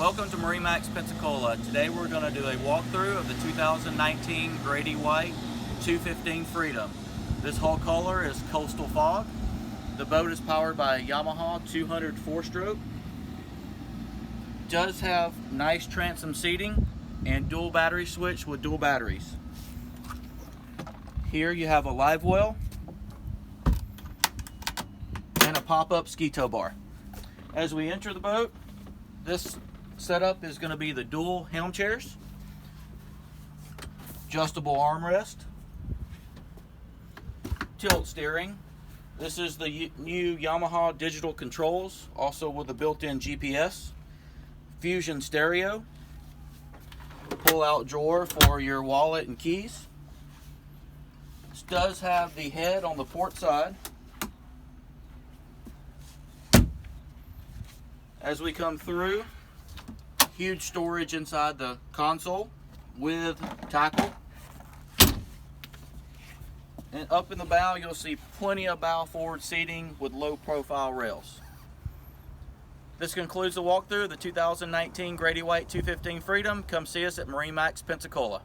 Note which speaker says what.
Speaker 1: Welcome to MarineMax Pensacola. Today we're going to do a walkthrough of the 2019 Grady-White 215 Freedom. This hull color is Coastal Fog. The boat is powered by a Yamaha 200 4-stroke. Does have nice transom seating and dual battery switch with dual batteries. Here you have a live well and a pop-up ski tow bar. As we enter the boat, this setup is going to be the dual helm chairs, adjustable armrest, tilt steering. This is the new Yamaha digital controls, also with a built-in GPS, fusion stereo, pull-out drawer for your wallet and keys. This does have the head on the port side. As we come through, huge storage inside the console with tackle. And up in the bow, you'll see plenty of bow forward seating with low profile rails. This concludes the walkthrough of the 2019 Grady-White 215 Freedom. Come see us at MarineMax Pensacola.